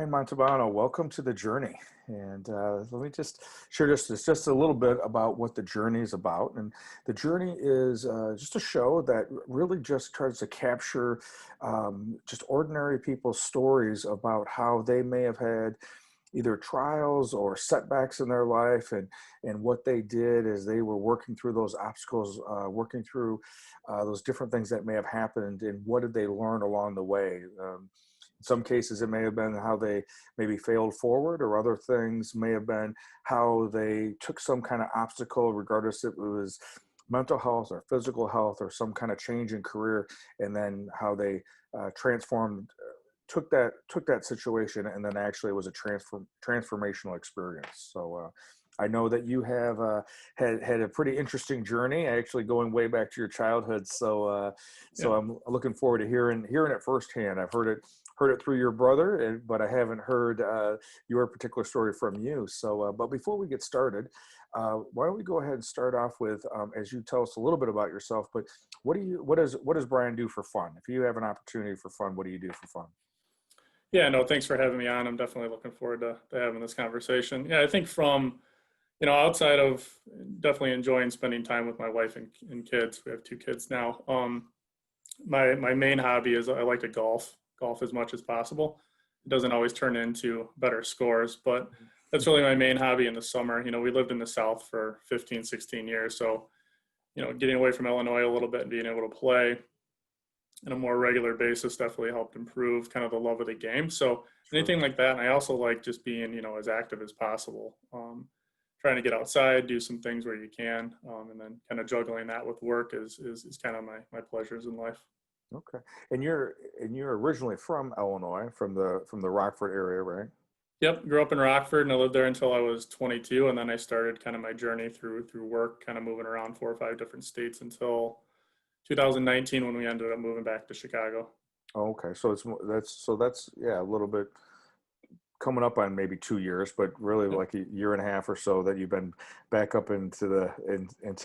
Hey Montalbano, welcome to the journey. And let me just share just a little bit about what the journey is about. And the journey is just a show that really just tries to capture just ordinary people's stories about how they may have had either trials or setbacks in their life, and what they did as they were working through those obstacles, working through those different things that may have happened, and what did they learn along the way. In some cases, it may have been how they maybe failed forward, or other things may have been how they took some kind of obstacle, regardless if it was mental health or physical health or some kind of change in career, and then how they transformed, took that situation, and then actually it was a transformational experience. So I know that you have had a pretty interesting journey, actually going way back to your childhood. So Yeah. I'm looking forward to hearing it firsthand. I've heard it through your brother, but I haven't heard your particular story from you. So, but before we get started, why don't we go ahead and start off with, as you tell us a little bit about yourself, but what does Brian do for fun? If you have an opportunity for fun, what do you do for fun? Yeah, no, thanks for having me on. I'm definitely looking forward to having this conversation. Yeah, I think outside of definitely enjoying spending time with my wife and kids, we have two kids now. My main hobby is I like to golf as much as possible. It doesn't always turn into better scores, but that's really my main hobby in the summer. We lived in the South for 15, 16 years. So, getting away from Illinois a little bit and being able to play on a more regular basis definitely helped improve kind of the love of the game. So Sure. anything like that. And I also like just being, as active as possible. Trying to get outside, do some things where you can, and then kind of juggling that with work is kind of my pleasures in life. Okay. And you're originally from Illinois, from the Rockford area, right? Yep, grew up in Rockford and I lived there until I was 22, and then I started kind of my journey through work, kind of moving around 4 or 5 different states until 2019 when we ended up moving back to Chicago. Oh, okay. So that's yeah, a little bit coming up on maybe 2 years, but really Yep. like a year and a half or so that you've been back up into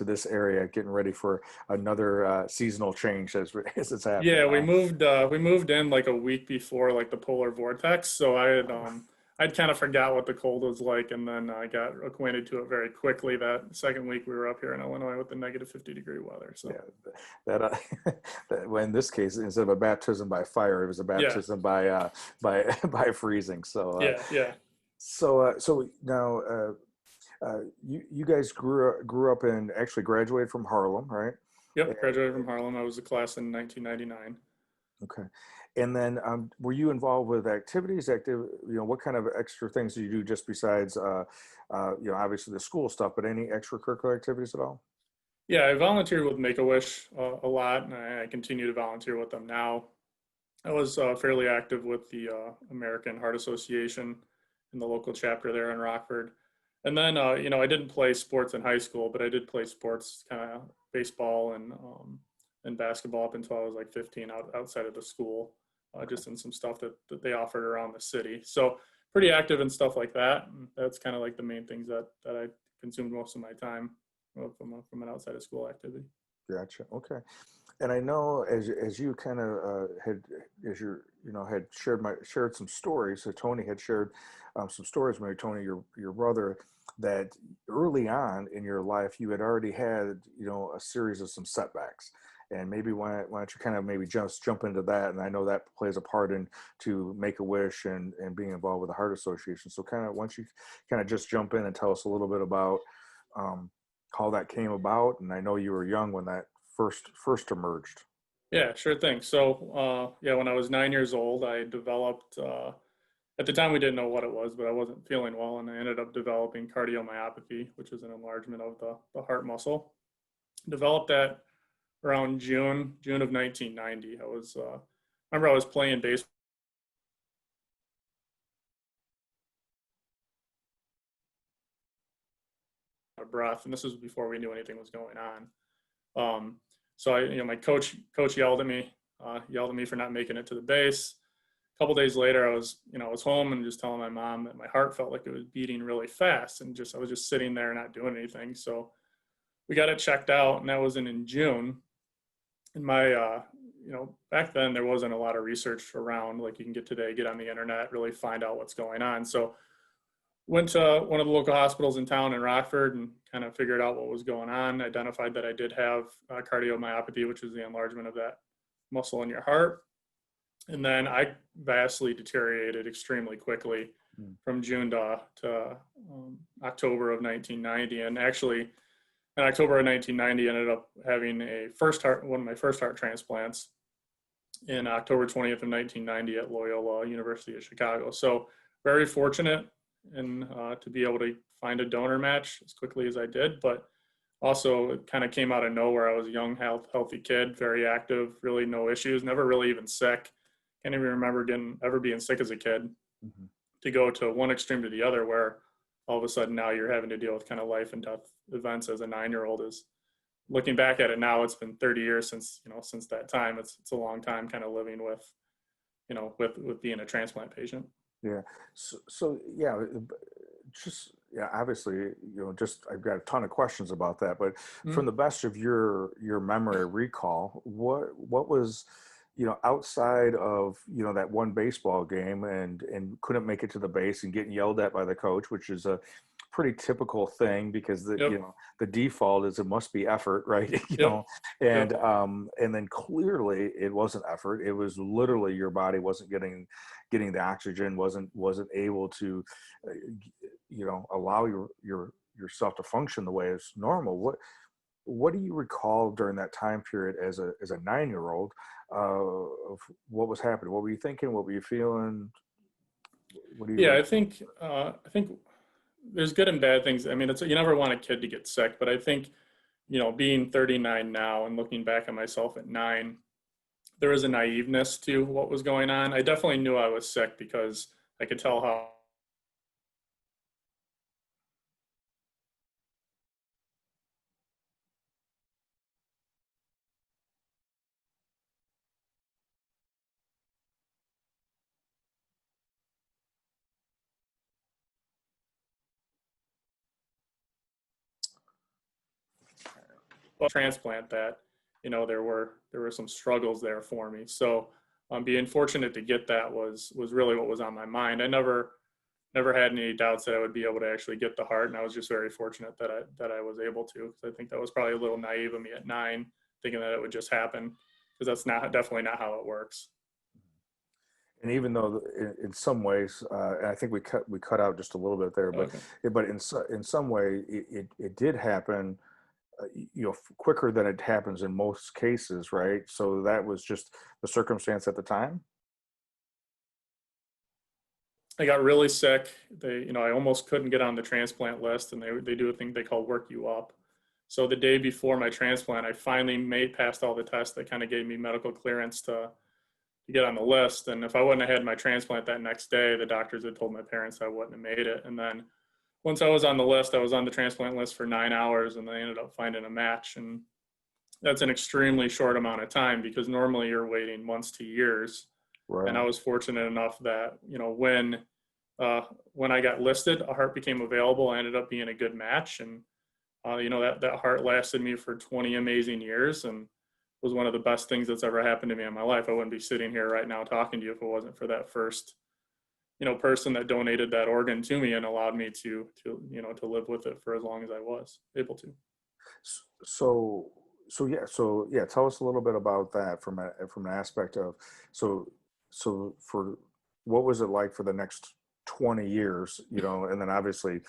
this area, getting ready for another seasonal change as it's happening. Yeah, we Huh? moved in like a week before like the polar vortex, so I'd kind of forgot what the cold was like, and then I got acquainted to it very quickly. That second week we were up here in Illinois with the negative 50-degree weather. So Yeah, that, well, in this case, instead of a baptism by fire, it was a yeah, baptism by by freezing. yeah. So now you guys grew up and actually graduated from Harlem, right? Yep, graduated from Harlem. I was a class in 1999. Okay. And then were you involved with what kind of extra things do you do just besides, obviously the school stuff, but any extracurricular activities at all? Yeah, I volunteered with Make-A-Wish a lot, and I continue to volunteer with them now. I was fairly active with the American Heart Association in the local chapter there in Rockford. And then, I didn't play sports in high school, but I did play sports, kind of baseball and basketball up until I was like 15 outside of the school, Okay. just in some stuff that they offered around the city. So pretty active in stuff like that. And that's kind of like the main things that I consumed most of my time from an outside of school activity. Gotcha. Okay. And I know as you kind of had as you had shared some stories. So Tony had shared some stories. Maybe Tony, your brother, that early on in your life you had already had a series of some setbacks. And maybe why don't you kind of maybe just jump into that? And I know that plays a part in to Make a Wish and being involved with the Heart Association. So kind of once you kind of just jump in and tell us a little bit about um, how that came about. And I know you were young when that first emerged. Yeah, sure thing. So, yeah, when I was 9 years old, I developed, at the time we didn't know what it was, but I wasn't feeling well, and I ended up developing cardiomyopathy, which is an enlargement of the heart muscle. Developed that around June of 1990. Remember I was playing baseball, out of breath, and this was before we knew anything was going on. So my coach yelled at me for not making it to the base. A couple days later, I was home and just telling my mom that my heart felt like it was beating really fast, and I was just sitting there not doing anything. So we got it checked out, and that was in June. And back then there wasn't a lot of research around like you can get today, get on the internet, really find out what's going on. So went to one of the local hospitals in town in Rockford and kind of figured out what was going on, identified that I did have cardiomyopathy, which is the enlargement of that muscle in your heart. And then I vastly deteriorated extremely quickly Mm. from June to October of 1990. And actually, in October of 1990, I ended up having one of my first heart transplants in October 20th of 1990 at Loyola University of Chicago. So very fortunate and to be able to find a donor match as quickly as I did, but also it kind of came out of nowhere. I was a young, healthy kid, very active, really no issues, never really even sick. Can't even remember ever being sick as a kid. Mhm. To go to one extreme to the other, where all of a sudden now you're having to deal with kind of life and death events as a 9-year-old. Is looking back at it now, it's been 30 years since that time. It's a long time kind of living with with being a transplant patient. Yeah. So yeah, just yeah, obviously, just I've got a ton of questions about that, but from Mm. the best of your memory recall, what was, outside of, that one baseball game and couldn't make it to the base and getting yelled at by the coach, which is a pretty typical thing because Yep. the default is it must be effort, right? Yep. Yep. And then clearly it wasn't effort. It was literally your body wasn't getting the oxygen, wasn't able to uh, allow yourself to function the way it's normal. What do you recall during that time period as a 9-year-old of what was happening? What were you thinking? What were you feeling? What do you Yeah, remember? I think there's good and bad things. I mean, you never want a kid to get sick, but I think being 39 now and looking back at myself at 9, there was a naiveness to what was going on. I definitely knew I was sick because I could tell how transplant that there were some struggles there for me. So being fortunate to get that was really what was on my mind. I never had any doubts that I would be able to actually get the heart, and I was just very fortunate that I was able to, because I think that was probably a little naive of me at 9, thinking that it would just happen, because that's definitely not how it works. And even though in some ways, and I think we cut out just a little bit there, but Okay. but in some way it did happen, quicker than it happens in most cases, right? So that was just the circumstance at the time. I got really sick. I almost couldn't get on the transplant list, and they do a thing they call work you up. So the day before my transplant, I finally made past all the tests that kind of gave me medical clearance to get on the list. And if I wouldn't have had my transplant that next day, the doctors had told my parents I wouldn't have made it. And then once I was on the list, I was on the transplant list for 9 hours, and they ended up finding a match. And that's an extremely short amount of time, because normally you're waiting months to years. And I Right. was fortunate enough that uh, when I got listed, a heart became available. I ended up being a good match, and that heart lasted me for 20 amazing years, and was one of the best things that's ever happened to me in my life. I wouldn't be sitting here right now talking to you if it wasn't for that first person that donated that organ to me and allowed me to live with it for as long as I was able to. So so yeah, tell us a little bit about that from an aspect of so for what was it like for the next 20 years, and then obviously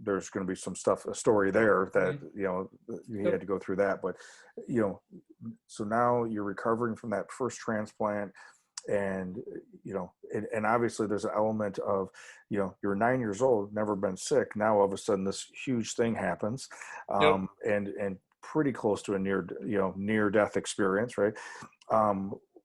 there's going to be a story there that Mm-hmm. you had Yep. to go through that, but you know so now you're recovering from that first transplant, and and obviously there's an element of you're 9 years old, never been sick, now all of a sudden this huge thing happens, Yep. and pretty close to a near death experience, right?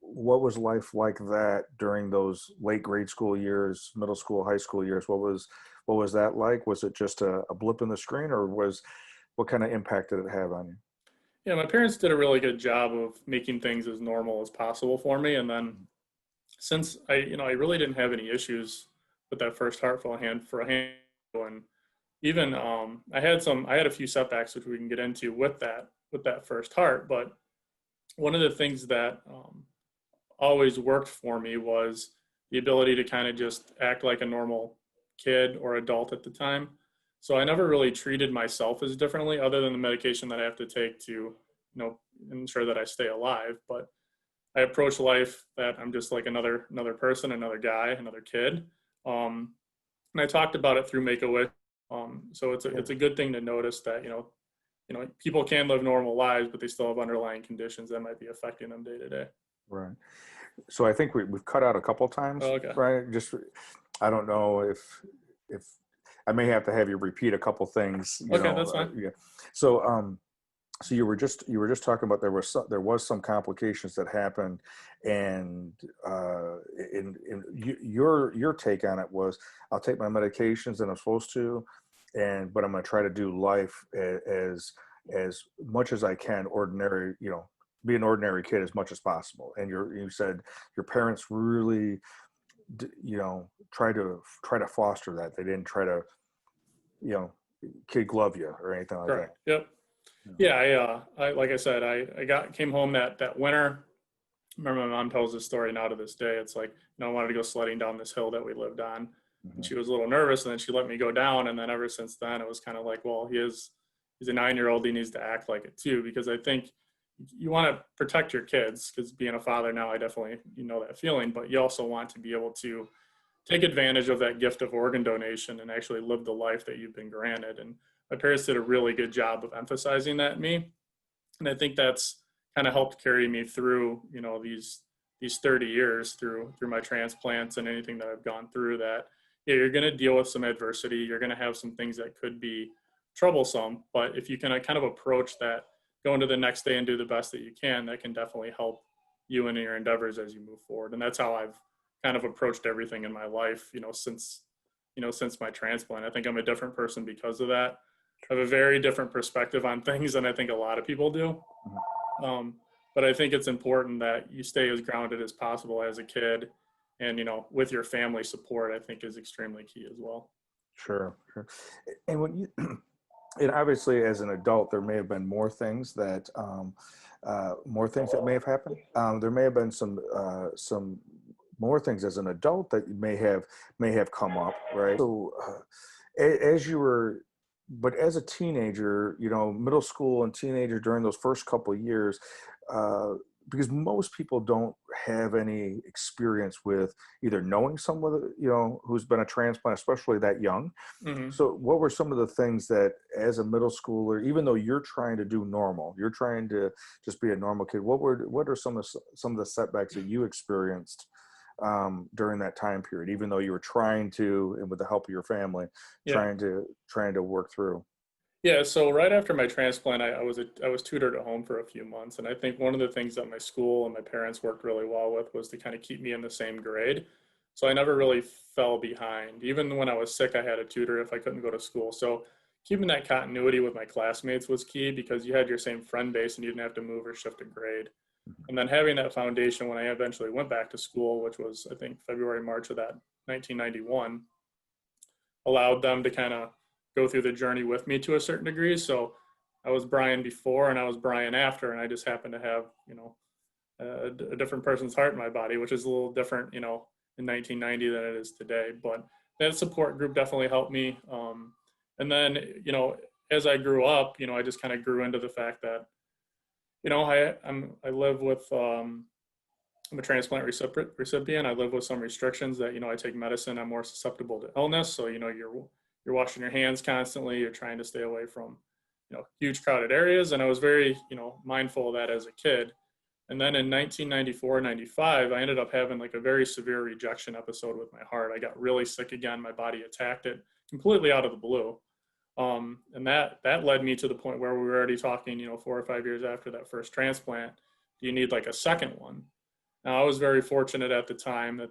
What was life like that during those late grade school years, middle school, high school years? What was that like? Was it just a blip in the screen, or what kind of impact did it have on you? Yeah, my parents did a really good job of making things as normal as possible for me. And then since I really didn't have any issues with that first heart for a hand, and even I had a few setbacks which we can get into with that first heart. But one of the things that always worked for me was the ability to kind of just act like a normal kid or adult at the time. So I never really treated myself as differently other than the medication that I have to take to, ensure that I stay alive. But I approach life that I'm just like another person, another guy, another kid. Um, and I talked about it through Make a Wish. So Yeah. it's a good thing to notice that people can live normal lives, but they still have underlying conditions that might be affecting them day to day. Right. So I think we've cut out a couple times, Oh, okay. right? Just, I don't know if I may have to have you repeat a couple things, Okay, that's fine. yeah. So, so you were just talking about there was some complications that happened, and your take on it was, I'll take my medications and I'm supposed to, but I'm going to try to do life as much as I can, ordinary, be an ordinary kid as much as possible. And you said your parents really, try to foster that. They didn't try to, you know, kid glove you or anything like that. Correct. Yep. Yeah. I like I said, came home that winter. I remember my mom tells this story now to this day. It's like, I wanted to go sledding down this hill that we lived on, and Hmm. she was a little nervous, and then she let me go down. And then ever since then, it was kind of like, well, he's a 9-year-old. He needs to act like it too, because I think you want to protect your kids, because being a father now, I definitely, that feeling, but you also want to be able to take advantage of that gift of organ donation and actually live the life that you've been granted. And my parents did a really good job of emphasizing that in me. And I think that's kind of helped carry me through, these 30 years through my transplants and anything that I've gone through. That, yeah, you're going to deal with some adversity. You're going to have some things that could be troublesome, but if you can kind of approach that, go into the next day and do the best that you can, that can definitely help you in your endeavors as you move forward. And that's how I've kind of approached everything in my life, since my transplant. I think I'm a different person because of that. I have a very different perspective on things than I think a lot of people do. Um, but I think it's important that you stay as grounded as possible as a kid, and with your family support, I think is extremely key as well. Sure, sure. And when you, and obviously as an adult, there may have been more things that may have happened. There may have been some more things as an adult that may have come up, right? So, as you were, but as a teenager, middle school and teenager, during those first couple of years, uh, because most people don't have any experience with either knowing someone, who's been a transplant, especially that young. Hmm. So what were some of the things that, as a middle schooler, even though you're trying to do normal, you're trying to just be a normal kid, what are some of the setbacks that you experienced during that time period, even though you were trying to, and with the help of your family, Yeah. trying to work through? Yeah, so right after my transplant, I was tutored at home for a few months, and I think one of the things that my school and my parents worked really well with was to kind of keep me in the same grade. So I never really fell behind. Even when I was sick, I had a tutor if I couldn't go to school. So keeping that continuity with my classmates was key, because you had your same friend base and you didn't have to move or shift a grade. And then having that foundation when I eventually went back to school, which was I think February, March of that 1991, allowed them to kind of go through the journey with me to a certain degree. So I was Brian before and I was Brian after, and I just happened to have, a different person's heart in my body, which is a little different, in 1990 than it is today. But that support group definitely helped me. And then, as I grew up, I just kind of grew into the fact that, I live with, I'm a transplant recipient. I live with some restrictions that, I take medicine. I'm more susceptible to illness. So, you're washing your hands constantly. You're trying to stay away from, huge crowded areas. And I was very, mindful of that as a kid. And then in 1994, 95, I ended up having like a very severe rejection episode with my heart. I got really sick again. My body attacked it completely out of the blue. And that led me to the point where we were already talking, 4 or 5 years after that first transplant. Do you need like a second one? Now, I was very fortunate at the time that,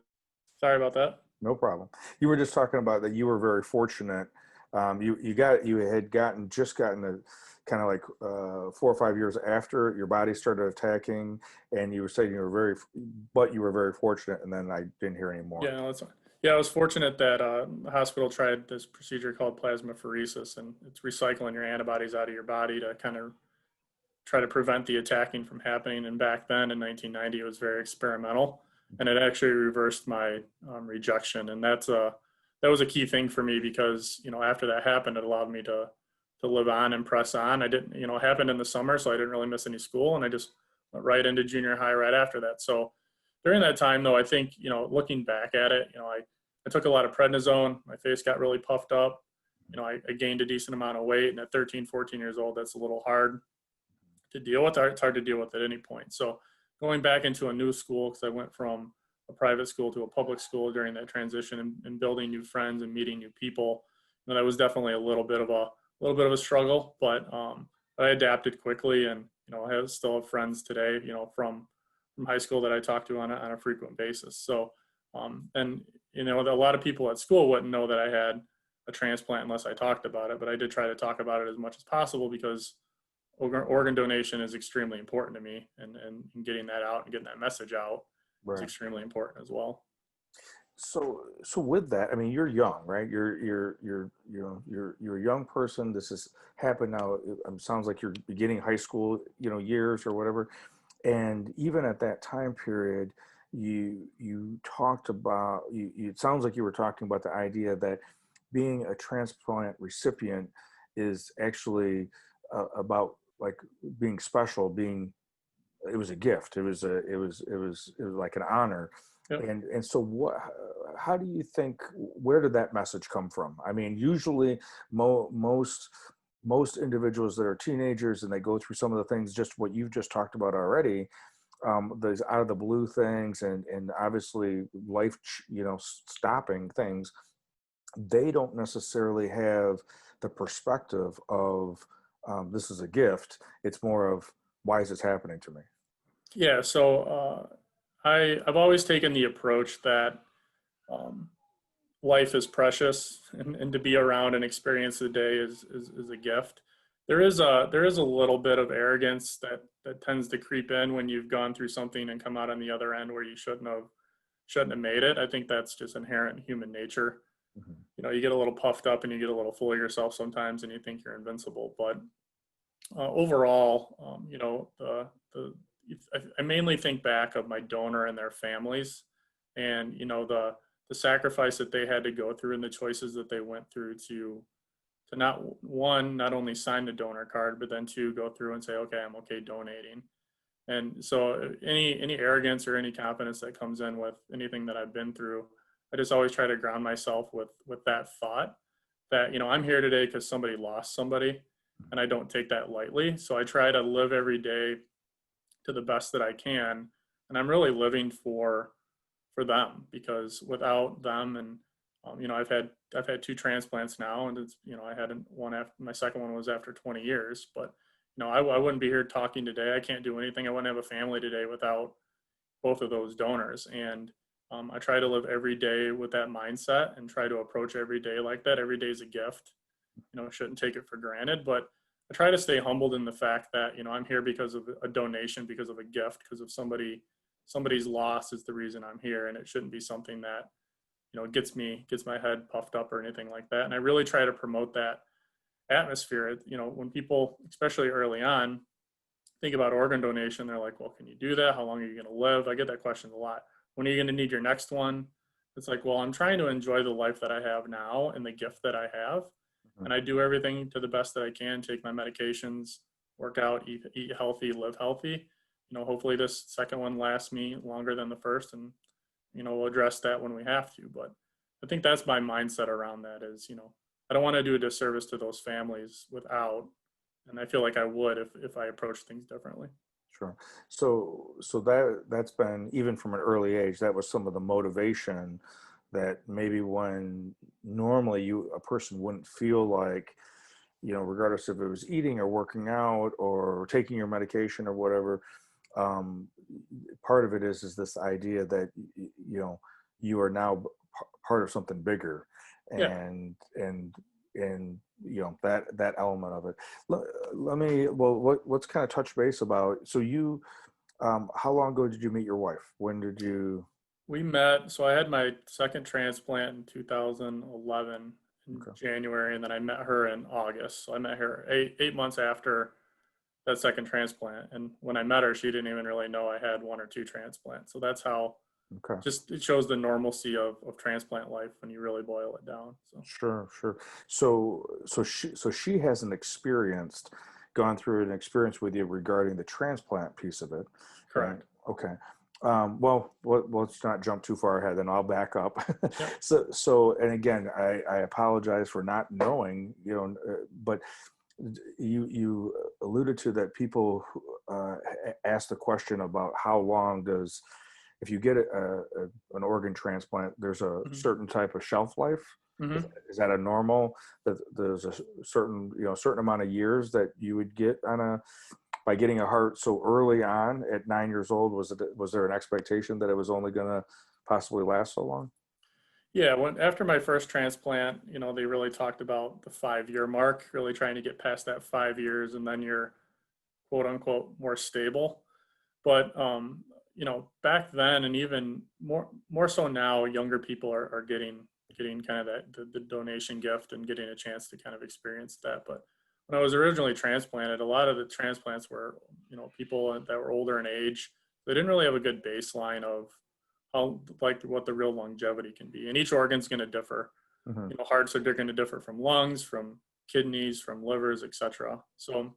sorry about that. No problem. You were just talking about that you were very fortunate. You had gotten a kind of like 4 or 5 years after your body started attacking, and you were saying you were very fortunate. And then I didn't hear any Yeah, more. no, that's fine. Yeah, I was fortunate that the hospital tried this procedure called plasmapheresis, and it's recycling your antibodies out of your body to kind of try to prevent the attacking from happening. And back then in 1990, it was very experimental, and it actually reversed my rejection. And that was a key thing for me because, after that happened, it allowed me to live on and press on. I didn't, it happened in the summer, so I didn't really miss any school, and I just went right into junior high right after that. So during that time, though, I think, looking back at it, I took a lot of prednisone. My face got really puffed up. I gained a decent amount of weight, and at 13, 14 years old, that's a little hard to deal with. It's hard to deal with at any point. So going back into a new school, because I went from a private school to a public school during that transition, and building new friends and meeting new people, that was definitely a little bit of a struggle, but I adapted quickly, and I still have friends today, from high school that I talk to on a frequent basis. So, and a lot of people at school wouldn't know that I had a transplant unless I talked about it, but I did try to talk about it as much as possible because organ donation is extremely important to me, and getting that out and getting that message out is Right. extremely important as well. So with that, I mean, you're young, right? You're a young person. This has happened now. Sounds like you're beginning high school, years or whatever. And even at that time period, you talked about it sounds like you were talking about the idea that being a transplant recipient is actually about like being special, being it was a gift. It was like an honor. Yep. And so how do you think, where did that message come from? I mean, usually most individuals that are teenagers and they go through some of the things, just what you've just talked about already, those out of the blue things and obviously life, stopping things, they don't necessarily have the perspective of this is a gift. It's more of why is this happening to me? Yeah. So I've always taken the approach that um, life is precious, and to be around and experience the day is a gift. There is a little bit of arrogance that tends to creep in when you've gone through something and come out on the other end where you shouldn't have made it. I think that's just inherent in human nature. Mhm. You get a little puffed up and you get a little full of yourself sometimes, and you think you're invincible. But overall, I mainly think back of my donor and their families, and the sacrifice that they had to go through and the choices that they went through to not only sign the donor card, but then to go through and say, okay, I'm okay donating. And so any arrogance or any confidence that comes in with anything that I've been through, I just always try to ground myself with that thought that I'm here today because somebody lost somebody, and I don't take that lightly. So I try to live every day to the best that I can, and I'm really living for them, because without them, and I've had two transplants now, and it's I had one after my second one was after 20 years, but I wouldn't be here talking today. I can't do anything. I wouldn't have a family today without both of those donors. And I try to live every day with that mindset and try to approach every day like that. Every day is a gift. Shouldn't take it for granted, but I try to stay humbled in the fact that I'm here because of a donation, because of a gift, because of somebody's loss is the reason I'm here, and it shouldn't be something that gets my head puffed up or anything like that. And I really try to promote that atmosphere. When people, especially early on, think about organ donation, they're like, well, can you do that? How long are you going to live? I get that question a lot. When are you going to need your next one? It's like, well, I'm trying to enjoy the life that I have now and the gift that I have. Mhm. And I do everything to the best that I can, take my medications, work out, eat healthy, live healthy. Hopefully this second one lasts me longer than the first, and we'll address that when we have to. But I think that's my mindset around that is, I don't want to do a disservice to those families without, and I feel like I would if I approach things differently. Sure. So that's been, even from an early age, that was some of the motivation that maybe when normally a person wouldn't feel like, regardless if it was eating or working out or taking your medication or whatever, um, part of it is this idea that you are now part of something bigger, Yeah. and that element of it. let, Let me, well, let's kind of touch base about, so you how long ago did you meet your wife? When did you? We met, so I had my second transplant in 2011 in Okay. January, and then I met her in August. So I met her eight months after that second transplant. And when I met her, she didn't even really know I had one or two transplants. So that's how, Okay. just it shows the normalcy of transplant life when you really boil it down. So Sure, sure. So she hasn't gone through an experience with you regarding the transplant piece of it. And correct. okay. Let's not jump too far ahead, then I'll back up. Yep. And again, I apologize for not knowing, but you alluded to that people ask the question about how long does, if you get an organ transplant, there's a Hmm. certain type of shelf life. Is, Hmm. is that a normal, that there's a certain amount of years that you would get on by getting a heart so early on at 9 years old? Was there an expectation that it was only going to possibly last so long? Yeah, when after my first transplant, they really talked about the 5 year mark, really trying to get past that 5 years, and then you're quote unquote more stable. But back then, and even more so now, younger people are getting kind of that the donation gift and getting a chance to kind of experience that. But when I was originally transplanted, a lot of the transplants were people that were older in age. They didn't really have a good baseline of how, like, what the real longevity can be, and each organ's going to differ. Hmm. Hearts are going to differ from lungs, from kidneys, from livers, etc. So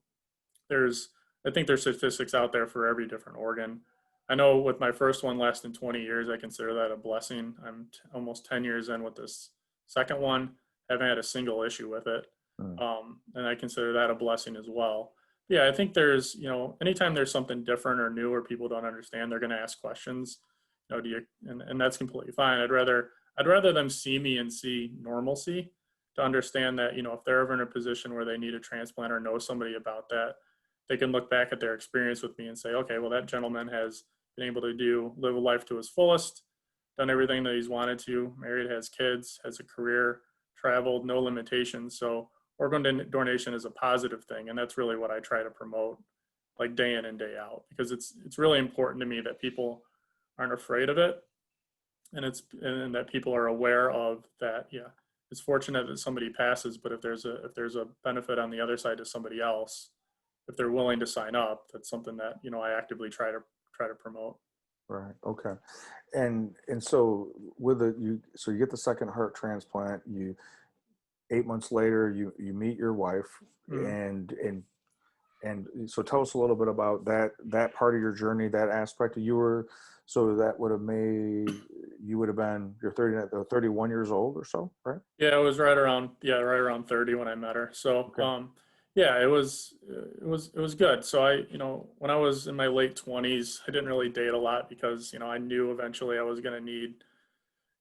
there's I think there's statistics out there for every different organ. I know with my first one lasting 20 years, I consider that a blessing. I'm almost 10 years in with this second one, haven't had a single issue with it. And I consider that a blessing as well. Yeah, I think there's, anytime there's something different or new or people don't understand, they're going to ask questions. Do you, and that's completely fine. I'd rather them see me and see normalcy to understand that, if they're ever in a position where they need a transplant or know somebody about that, they can look back at their experience with me and say, okay, well, that gentleman has been able to live a life to his fullest, done everything that he's wanted to, married, has kids, has a career, traveled, no limitations. So organ donation is a positive thing, and that's really what I try to promote, like day in and day out, because it's really important to me that people aren't afraid of it, and that people are aware of that. Yeah, it's fortunate that somebody passes, but if there's a benefit on the other side to somebody else, if they're willing to sign up, that's something that I actively try to promote. Right. Okay. And so with so you get the second heart transplant. 8 months later, you meet your wife, Mm. and so tell us a little bit about that part of your journey, that aspect. So that would have made you would have been, you're 31 years old or so, right? Yeah, it was right around 30 when I met her. So Okay. yeah, it was good. So when I was in my late 20s, I didn't really date a lot because I knew eventually I was going to need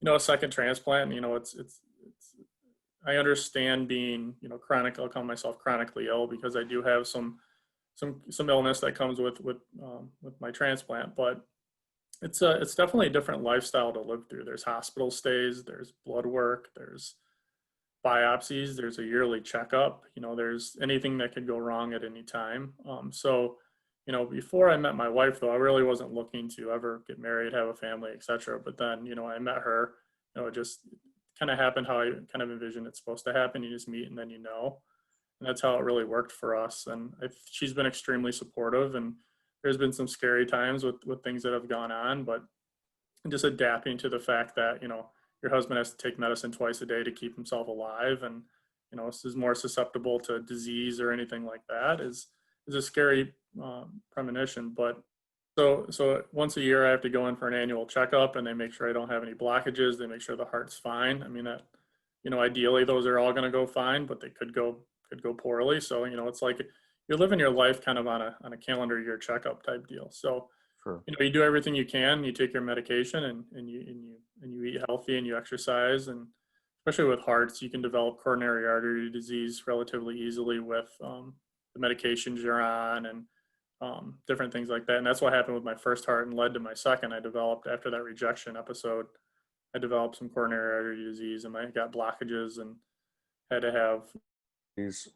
a second transplant. It's I understand being chronic. I'll call myself chronically ill because I do have some illness that comes with my transplant, but it's definitely a different lifestyle to live through. There's hospital stays, there's blood work, there's biopsies, there's a yearly checkup. There's anything that could go wrong at any time. So before I met my wife, though, I really wasn't looking to ever get married, have a family, etc. But then I met her. It just kind of happened how I kind of envisioned it's supposed to happen. You just meet and then and that's how it really worked for us. And she's been extremely supportive, and there's been some scary times with things that have gone on, but just adapting to the fact that your husband has to take medicine twice a day to keep himself alive, and is more susceptible to disease or anything like that is a scary premonition. But so once a year I have to go in for an annual checkup, and they make sure I don't have any blockages. They make sure the heart's fine. I mean, that ideally those are all going to go fine, but they could go poorly. So it's like you're living your life kind of on a calendar year checkup type deal. So Sure. you do everything you can. You take your medication, and you eat healthy, and you exercise. And especially with hearts, you can develop coronary artery disease relatively easily with the medications you're on, and different things like that. And that's what happened with my first heart and led to my second. I developed, after that rejection episode, I developed some coronary artery disease, and I got blockages and had to have. These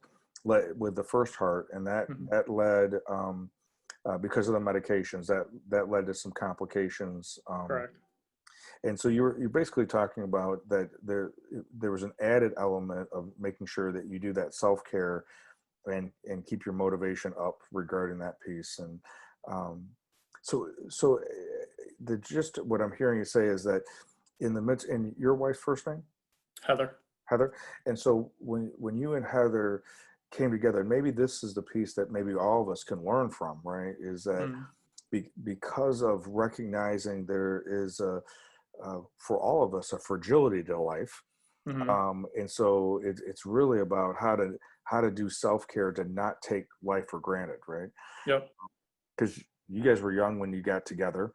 with the first heart, and that Mhm. that led, because of the medications, that led to some complications. Correct. And so you're basically talking about that there was an added element of making sure that you do that self care and keep your motivation up regarding that piece. And um, so the just what I'm hearing you say is that in the midst, and your wife's first name? Heather. Heather. And so when you and Heather came together, maybe this is the piece that maybe all of us can learn from, right? Is that Mm, because of recognizing there is for all of us a fragility to life, mm-hmm. and so it's really about how to do self-care to not take life for granted, right? Yep. Because you guys were young when you got together.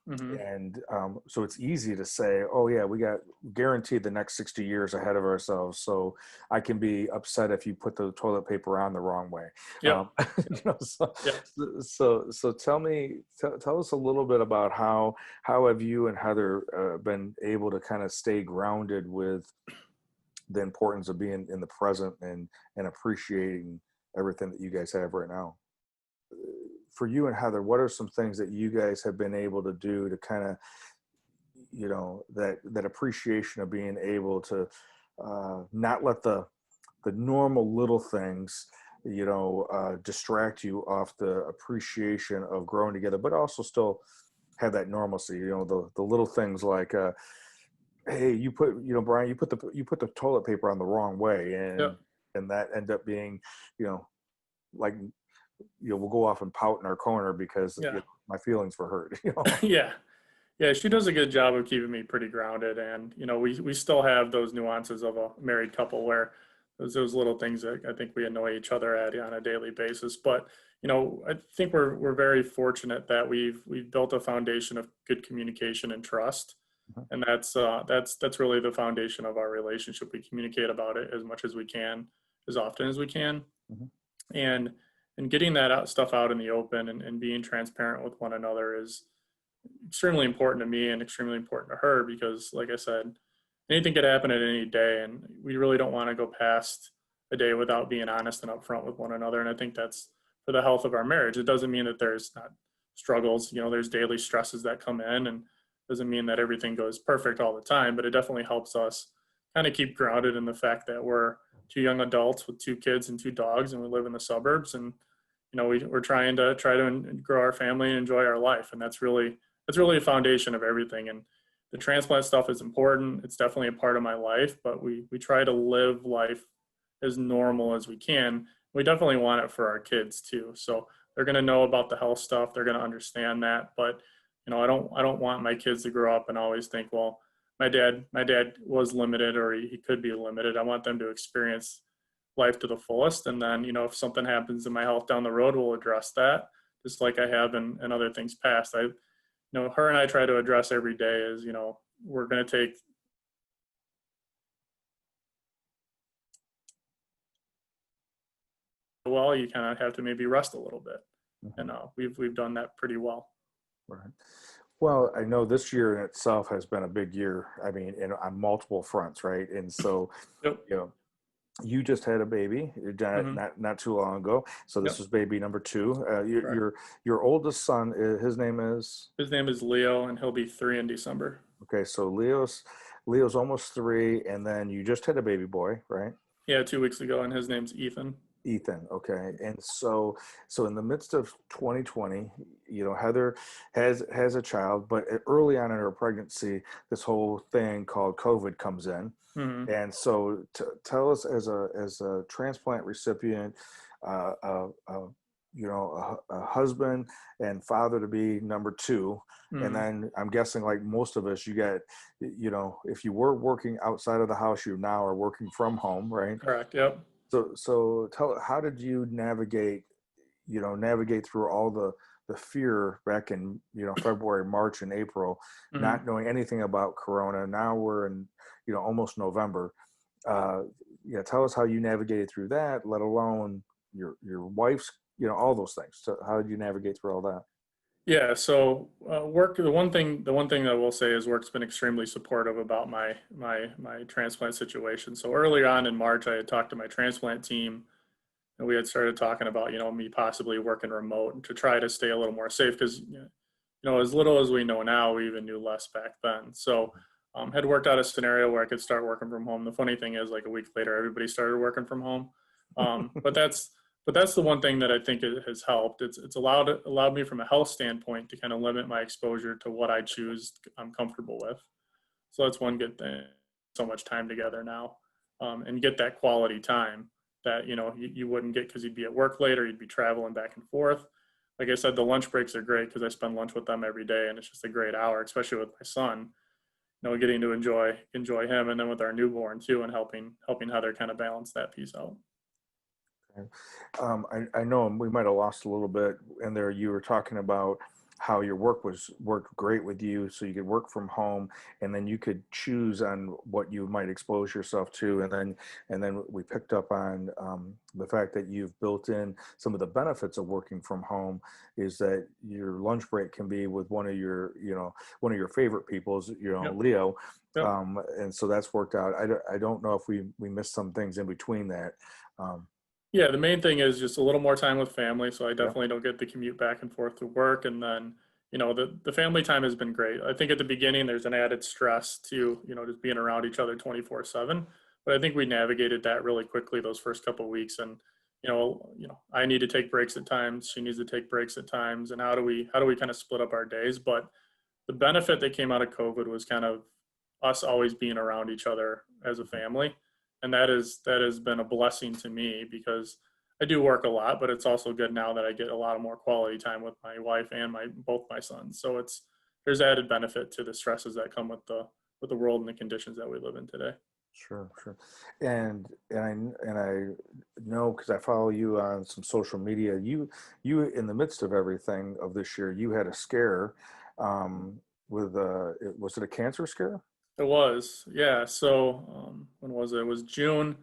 Mm-hmm. And so it's easy to say, oh yeah, we got guaranteed the next 60 years ahead of ourselves. So I can be upset if you put the toilet paper on the wrong way. Yep. You know, so, Yep. so tell us a little bit about how have you and Heather been able to kind of stay grounded with the importance of being in the present and appreciating everything that you guys have right now. For you and Heather, what are some things that you guys have been able to do to kind of, that appreciation of being able to not let the normal little things, distract you off the appreciation of growing together, but also still have that normalcy, the little things like, hey, Brian, you put the toilet paper on the wrong way, and Yep. that end up being, like, we'll go off and pout in our corner because Yeah. my feelings were hurt. Yeah. Yeah, she does a good job of keeping me pretty grounded, and we still have those nuances of a married couple where those little things that I think we annoy each other at on a daily basis. But I think we're very fortunate that we've built a foundation of good communication and trust, Mhm. and that's really the foundation of our relationship. We communicate about it as much as we can, as often as we can, Mhm. and getting that stuff out in the open and being transparent with one another is extremely important to me and extremely important to her because, like I said, anything could happen at any day, and we really don't want to go past a day without being honest and upfront with one another. And I think that's for the health of our marriage. It doesn't mean that there's not struggles. There's daily stresses that come in, and doesn't mean that everything goes perfect all the time. But it definitely helps us kind of keep grounded in the fact that we're two young adults with two kids and two dogs, and we live in the suburbs, and we're trying to grow our family and enjoy our life, and that's really a foundation of everything. And the transplant stuff is important. It's definitely a part of my life, but we try to live life as normal as we can. We definitely want it for our kids too. So they're going to know about the health stuff. They're going to understand that. But I don't want my kids to grow up and always think, well, my dad was limited, or he could be limited. I want them to experience life to the fullest. And then, if something happens in my health down the road, we'll address that just like I have in other things past. Her and I try to address every day is, we're going to take, well, you kind of have to maybe rest a little bit. And Mhm. we've done that pretty well. Right. Well, I know this year in itself has been a big year. I mean, on multiple fronts, right? And so, Yep. you know, you just had a baby Mm-hmm. not too long ago. So this Yep. was baby number two. Correct. Your oldest son, his name is, His name is Leo, and he'll be 3 in December. okay. So Leo's almost three, and then you just had a baby boy, right? Yeah, 2 weeks ago, and his name's Ethan. Ethan, okay. And so in the midst of 2020, Heather has a child, but early on in her pregnancy, this whole thing called COVID comes in. Mm-hmm. And so tell us, as a transplant recipient, a husband and father to be number two. And Mm-hmm. then I'm guessing, like most of us, you got, if you were working outside of the house, you now are working from home, right? Correct. Yep. So how did you navigate through all the fear back in, February, March, and April, Mm-hmm. not knowing anything about Corona? Now we're in, almost November. Tell us how you navigated through that, let alone your wife's, all those things. So how did you navigate through all that? Yeah, so work. The one thing that I will say is work's been extremely supportive about my transplant situation. So earlier on in March, I had talked to my transplant team, and we had started talking about me possibly working remote and to try to stay a little more safe because as little as we know now, we even knew less back then. So had worked out a scenario where I could start working from home. The funny thing is, like a week later, everybody started working from home. But but that's the one thing that I think it has helped. It's allowed me from a health standpoint to kind of limit my exposure to what I choose I'm comfortable with. So that's one good thing. So much time together now, and get that quality time that you wouldn't get because you'd be at work later, you'd be traveling back and forth. Like I said, the lunch breaks are great because I spend lunch with them every day, and it's just a great hour, especially with my son. Getting to enjoy him, and then with our newborn too, and helping Heather kind of balance that piece out. Okay. I know we might have lost a little bit in there. You were talking about how your worked great with you, so you could work from home, and then you could choose on what you might expose yourself to, and then we picked up on the fact that you've built in some of the benefits of working from home is that your lunch break can be with one of your favorite people's, Yep. Leo, Yep. and so that's worked out. I don't know if we missed some things in between that. Um, Yeah, the main thing is just a little more time with family. So I yeah. definitely don't get the commute back and forth to work. And then, the family time has been great. I think at the beginning there's an added stress to, just being around each other 24/7. But I think we navigated that really quickly those first couple of weeks. And, I need to take breaks at times. She needs to take breaks at times. And how do we kind of split up our days? But the benefit that came out of COVID was kind of us always being around each other as a family, and that has been a blessing to me because I do work a lot, but it's also good now that I get a lot of more quality time with my wife and both my sons. So there's added benefit to the stresses that come with the world and the conditions that we live in today. Sure, sure. And I know because I follow you on some social media. You in the midst of everything of this year, you had a scare with was it a cancer scare? It was, yeah. So when was it? It was June.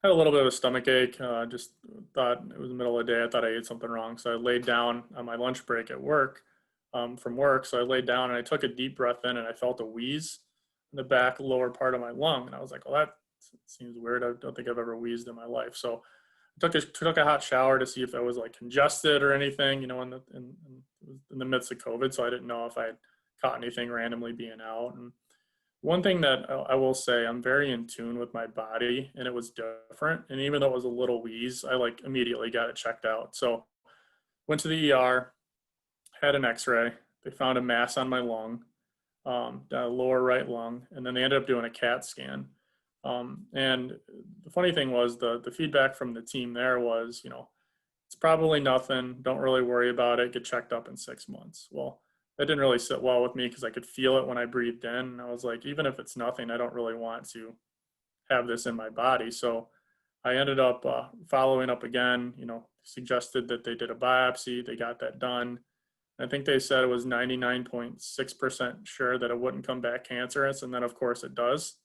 I had a little bit of a stomach ache. Just thought it was the middle of the day. I thought I ate something wrong. So I laid down on my lunch break at work, from work. So I laid down and I took a deep breath in and I felt a wheeze in the back lower part of my lung. And I was like, well, that seems weird. I don't think I've ever wheezed in my life. So I took a hot shower to see if I was like congested or anything, in the midst of COVID. So I didn't know if I had caught anything randomly being out. And one thing that I will say, I'm very in tune with my body, and it was different. And even though it was a little wheeze, I like immediately got it checked out. So went to the ER, had an X-ray. They found a mass on my lung, lower right lung, and then they ended up doing a CAT scan. And the funny thing was the feedback from the team there was, it's probably nothing. Don't really worry about it. Get checked up in 6 months. Well, that didn't really sit well with me because I could feel it when I breathed in. And I was like, even if it's nothing, I don't really want to have this in my body. So I ended up following up again, suggested that they did a biopsy. They got that done. I think they said it was 99.6% sure that it wouldn't come back cancerous. And then, of course, it does.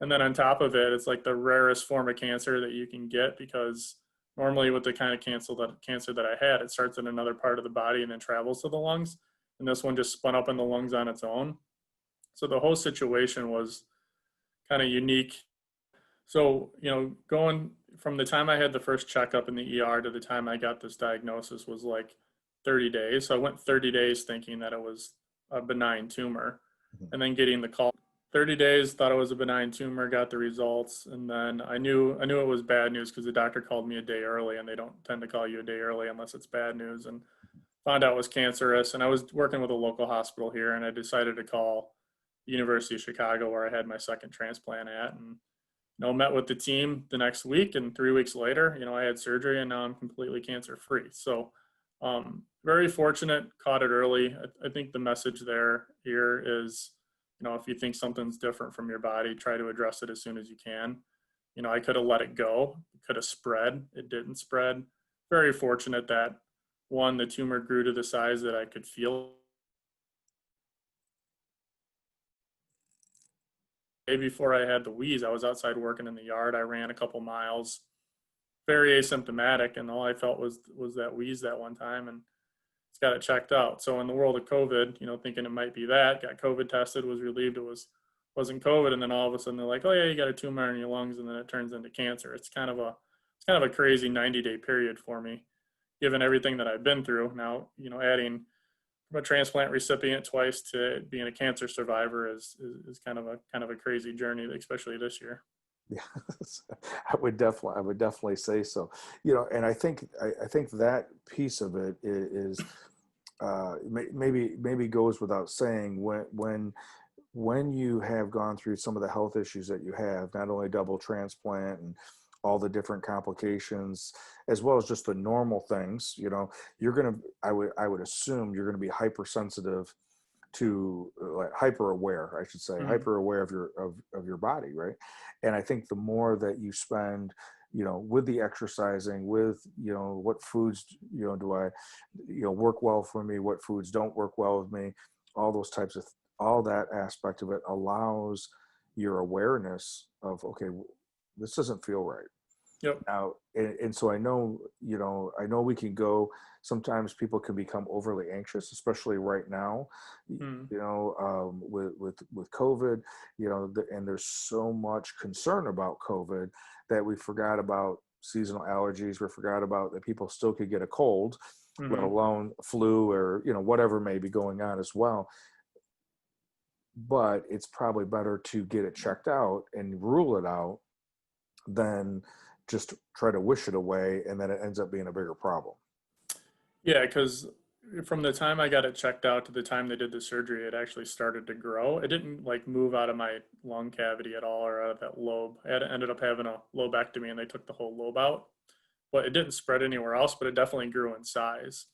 And then on top of it, it's like the rarest form of cancer that you can get because normally with the kind of cancer that I had, it starts in another part of the body and then travels to the lungs. And this one just spun up in the lungs on its own. So the whole situation was kind of unique. So, going from the time I had the first checkup in the ER to the time I got this diagnosis was like 30 days. So I went 30 days thinking that it was a benign tumor, Mhm. and then getting the call 30 days, thought it was a benign tumor, got the results, and then I knew it was bad news because the doctor called me a day early, and they don't tend to call you a day early unless it's bad news, and found out it was cancerous. And I was working with a local hospital here, and I decided to call the University of Chicago where I had my second transplant at, and met with the team the next week, and 3 weeks later, I had surgery, and now I'm completely cancer free. So very fortunate, caught it early. I think the message here is, if you think something's different from your body, try to address it as soon as you can. I could have let it go. It could have spread. It didn't spread. Very fortunate that one, the tumor grew to the size that I could feel. Day before I had the wheeze, I was outside working in the yard. I ran a couple miles, very asymptomatic, and all I felt was that wheeze that one time, and it's got it checked out. So in the world of COVID, thinking it might be that, got COVID tested, was relieved wasn't COVID, and then all of a sudden they're like, oh yeah, you got a tumor in your lungs, and then it turns into cancer. It's kind of a crazy 90-day period for me, given everything that I've been through. Now, adding from a transplant recipient twice to being a cancer survivor is kind of a crazy journey, especially this year. Yeah, I would definitely say so. And I think that piece of it is maybe goes without saying when you have gone through some of the health issues that you have, not only double transplant and all the different complications, as well as just the normal things, you're gonna I would assume you're gonna be hypersensitive to like hyper aware, I should say, Mhm. hyper aware of your body, right? And I think the more that you spend, with the exercising, with what foods do I work well for me, what foods don't work well with me, all those types of all that aspect of it allows your awareness of, okay, this doesn't feel right Yep. now. And so I know, I know we can go, sometimes people can become overly anxious, especially right now, Mhm. with COVID, and there's so much concern about COVID that we forgot about seasonal allergies. We forgot about that people still could get a cold, let Mhm. alone flu or, whatever may be going on as well. But it's probably better to get it checked out and rule it out than just try to wish it away and then it ends up being a bigger problem. Yeah, because from the time I got it checked out to the time they did the surgery, it actually started to grow. It didn't like move out of my lung cavity at all or out of that lobe. Ended up having a lobectomy and they took the whole lobe out, but it didn't spread anywhere else, but it definitely grew in size.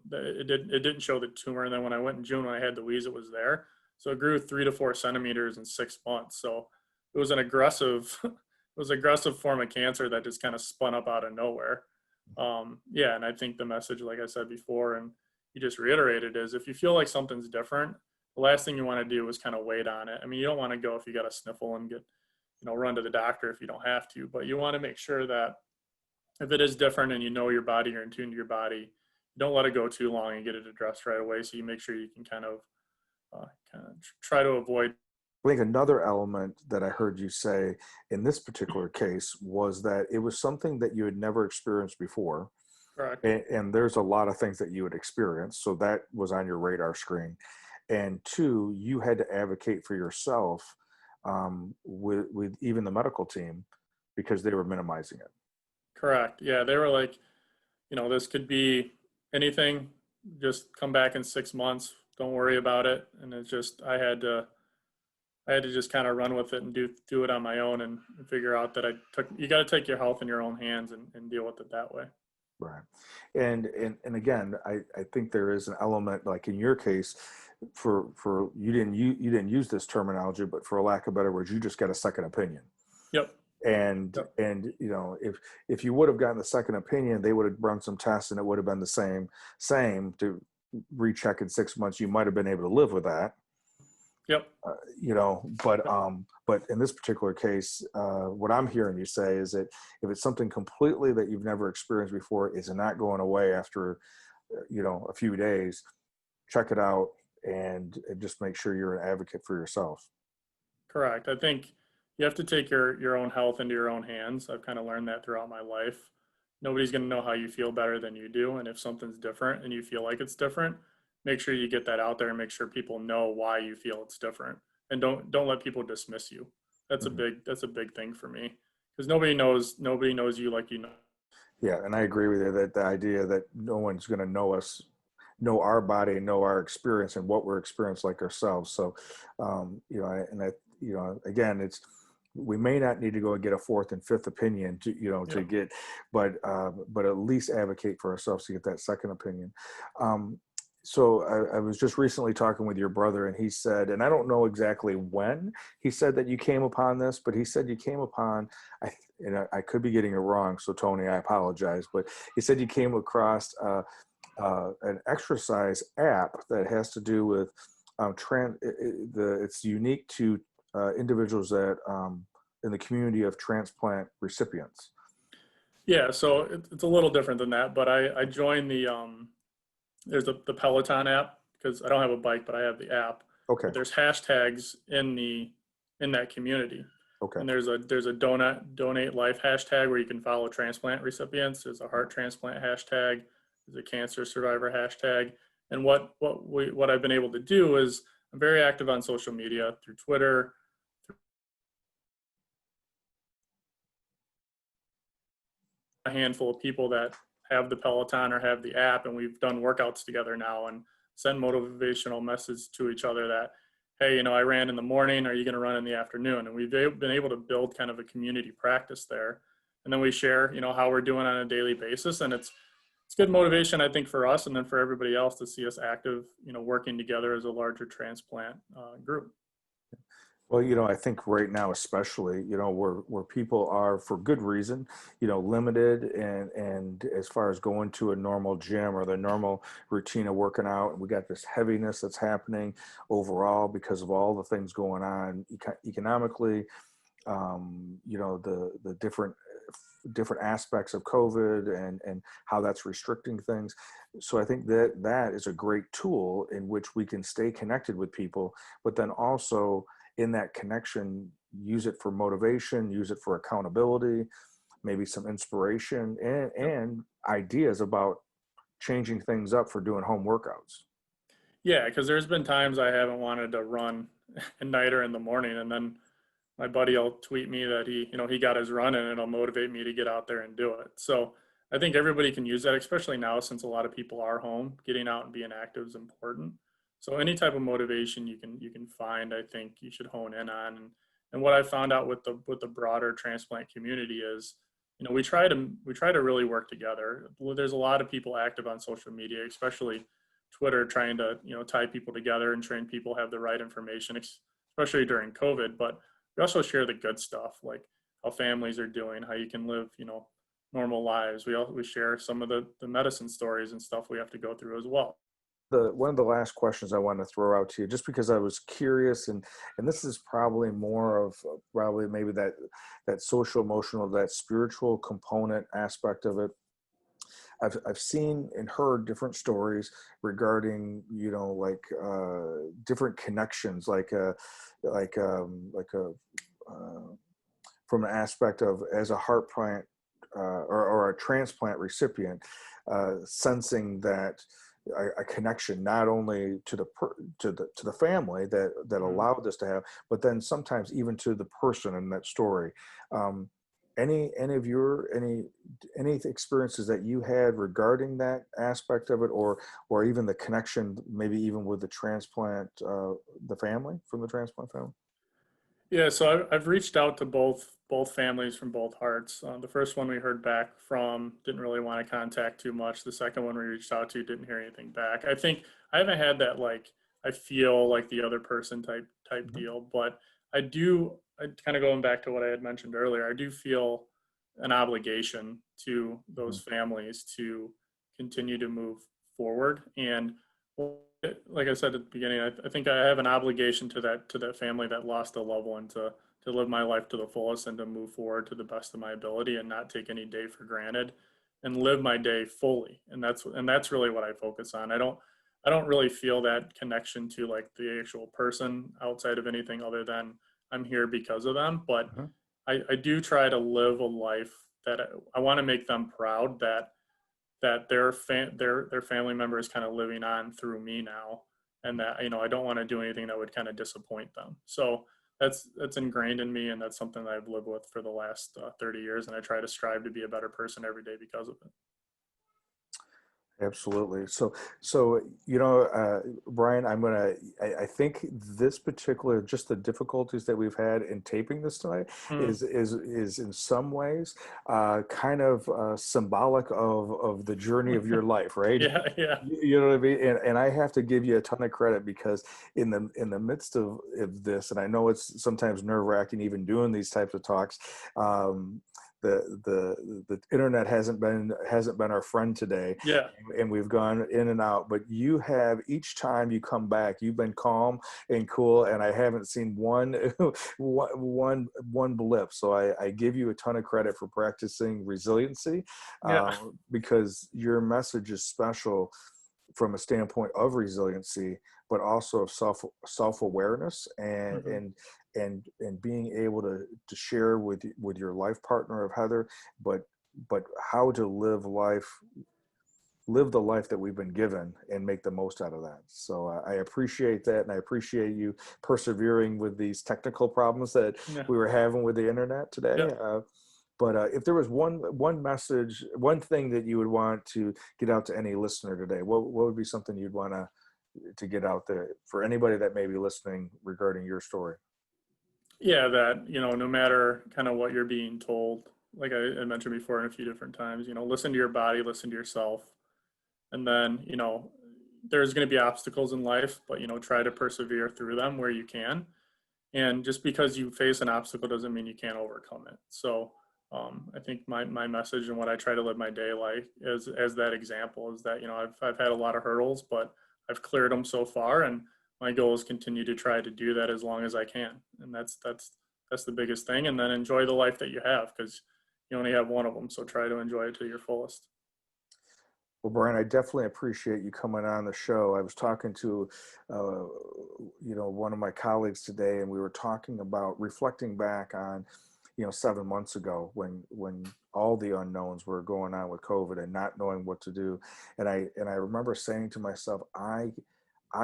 It didn't show the tumor, and then when I went in June when I had the wheeze, it was there. So it grew 3 to 4 centimeters in 6 months. So it was an aggressive, it was an aggressive form of cancer that just kind of spun up out of nowhere. Yeah, and I think the message, like I said before, and you just reiterated, is if you feel like something's different, the last thing you want to do is kind of wait on it. I mean, you don't want to go if you got a sniffle and get, run to the doctor if you don't have to, but you want to make sure that if it is different and you know your body, you're in tune to your body, don't let it go too long and get it addressed right away. So you make sure you can kind of try to avoid. I think another element that I heard you say in this particular case was that it was something that you had never experienced before. Correct. And there's a lot of things that you would experience. So that was on your radar screen. And two, you had to advocate for yourself with even the medical team because they were minimizing it. Correct. Yeah, they were like, this could be anything. Just come back in 6 months. Don't worry about it. And it's just I had to just kind of run with it and do it on my own and figure out that you got to take your health in your own hands and deal with it that way. Right. And again, I think there is an element like in your case, for you didn't use this terminology, but for a lack of better words, you just got a second opinion. Yep. Yep. And if you would have gotten the second opinion, they would have run some tests and it would have been the same to recheck in 6 months. You might have been able to live with that. Yep. But in this particular case, what I'm hearing you say is that if it's something completely that you've never experienced before, is not going away after a few days, check it out and just make sure you're an advocate for yourself. Correct. I think you have to take your own health into your own hands. I've kind of learned that throughout my life. Nobody's going to know how you feel better than you do, and if something's different and you feel like it's different, make sure you get that out there and make sure people know why you feel it's different, and don't let people dismiss you. Mhm. That's a big thing for me because nobody knows you like you know. Yeah, and I agree with you that the idea that no one's going to know us, know our body, know our experience, and what we're experiencing like ourselves. So, again, it's we may not need to go and get a fourth and fifth opinion to Yep. get, but at least advocate for ourselves to get that second opinion. Um, so I was just recently talking with your brother, and he said, and I don't know exactly when he said that you came upon this, but he said you came upon, I could be getting it wrong. So Tony, I apologize, but he said you came across an exercise app that has to do with it's unique to individuals that in the community of transplant recipients. Yeah. So it's a little different than that, but I joined there's the Peloton app because I don't have a bike, but I have the app. Okay. But there's hashtags in that community, Okay. and there's a donate life hashtag where you can follow transplant recipients. There's a heart transplant hashtag. There's a cancer survivor hashtag, And what I've been able to do is I'm very active on social media through Twitter, a handful of people that have the Peloton or have the app, and we've done workouts together now and send motivational messages to each other that, hey, I ran in the morning. Are you going to run in the afternoon? And we've been able to build kind of a community practice there. And then we share, how we're doing on a daily basis. And it's good motivation, I think, for us and then for everybody else to see us active, working together as a larger transplant group. Well, I think right now, especially, where people are for good reason, limited and as far as going to a normal gym or the normal routine of working out, and we got this heaviness that's happening overall because of all the things going on economically, the different aspects of COVID and how that's restricting things. So I think that is a great tool in which we can stay connected with people, but then also in that connection, use it for motivation, use it for accountability, maybe some inspiration and ideas about changing things up for doing home workouts. Yeah, because there's been times I haven't wanted to run at night or in the morning, and then my buddy will tweet me that he got his run in, and it'll motivate me to get out there and do it. So I think everybody can use that, especially now since a lot of people are home. Getting out and being active is important. So any type of motivation you can find, I think you should hone in on. And what I found out with the broader transplant community is, we try to really work together. There's a lot of people active on social media, especially Twitter, trying to tie people together and train people have the right information, especially during COVID. But we also share the good stuff, like how families are doing, how you can live, normal lives. We share some of the medicine stories and stuff we have to go through as well. The one of the last questions I want to throw out to you, just because I was curious, and this is probably more of probably maybe that social emotional, that spiritual component aspect of it. I've seen and heard different stories regarding like different connections, like a from an aspect of as a heart plant or a transplant recipient, sensing that a connection not only to the family that Mhm. allowed this to have, but then sometimes even to the person in that story. Um, any of your any experiences that you had regarding that aspect of it, or even the connection, maybe even with the transplant, the family from the transplant family? Yeah, so I've reached out to both families from both hearts. The first one we heard back from didn't really want to contact too much. The second one we reached out to didn't hear anything back. I think I haven't had that, like, I feel like the other person type Mhm. deal, but I do. I kind of going back to what I had mentioned earlier. I do feel an obligation to those Mhm. families to continue to move forward. And like I said at the beginning, I think I have an obligation to that family that lost a loved one to live my life to the fullest and to move forward to the best of my ability and not take any day for granted and live my day fully. And that's really what I focus on. I don't really feel that connection to, like, the actual person outside of anything other than I'm here because of them. But Mhm. I do try to live a life that I want to make them proud that their family member is kind of living on through me now, and that I don't want to do anything that would kind of disappoint them. So that's ingrained in me, and that's something that I've lived with for the last 30 years, and I try to strive to be a better person every day because of it. Absolutely. So Brian, I think this particular, just the difficulties that we've had in taping this tonight Mm. is in some ways kind of symbolic of the journey of your life, right? Yeah, yeah, You know what I mean? And I have to give you a ton of credit because in the midst of this, and I know it's sometimes nerve-wracking even doing these types of talks. Um, the internet hasn't been our friend today, yeah, and we've gone in and out, but you have, each time you come back, you've been calm and cool, and I haven't seen one one blip. So I give you a ton of credit for practicing resiliency, yeah. because your message is special from a standpoint of resiliency, but also of self-awareness and Hmm. being able to share with your life partner of Heather, but how to live life live the life that we've been given and make the most out of that. So I appreciate that, and I appreciate you persevering with these technical problems that Yeah. we were having with the internet today. Yeah. But if there was one message, one thing that you would want to get out to any listener today, what would be something you'd want to get out there for anybody that may be listening regarding your story? Yeah, that, no matter kind of what you're being told, like I mentioned before in a few different times, listen to your body, listen to yourself. And then, there's going to be obstacles in life, but, try to persevere through them where you can. And just because you face an obstacle doesn't mean you can't overcome it. So I think my message and what I try to live my day like as that example is that, I've had a lot of hurdles, but I've cleared them so far. And my goal is continue to try to do that as long as I can. And that's the biggest thing. And then enjoy the life that you have, because you only have one of them. So try to enjoy it to your fullest. Well, Brian, I definitely appreciate you coming on the show. I was talking to, one of my colleagues today, and we were talking about reflecting back on, 7 months ago when all the unknowns were going on with COVID and not knowing what to do. And I remember saying to myself, I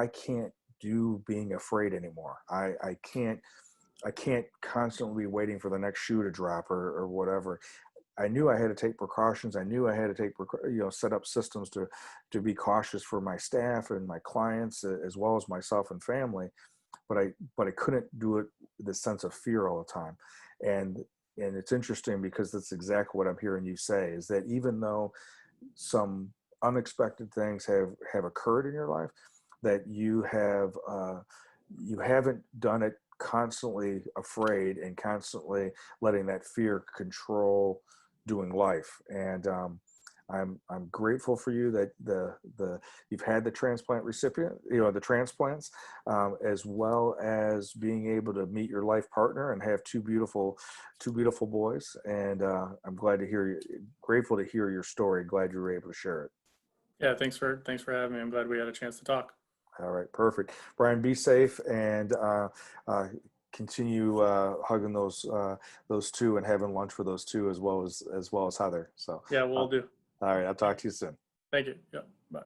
can't do being afraid anymore. I can't constantly be waiting for the next shoe to drop or whatever. I knew I had to take precautions. I knew I had to set up systems to be cautious for my staff and my clients, as well as myself and family. But I couldn't do it with the sense of fear all the time. And and it's interesting because that's exactly what I'm hearing you say, is that even though some unexpected things have occurred in your life, that you haven't done it constantly afraid and constantly letting that fear control doing life. And I'm grateful for you that the you've had the transplant recipient, the transplants, as well as being able to meet your life partner and have two beautiful boys. And I'm grateful to hear your story. Glad you were able to share it. Yeah. Thanks for having me. I'm glad we had a chance to talk. All right, perfect. Brian, be safe, and continue hugging those two and having lunch for those two, as well as Heather. So, Yeah, uh, we'll do. all right, I'll talk to you soon. Thank you. Yeah. Bye.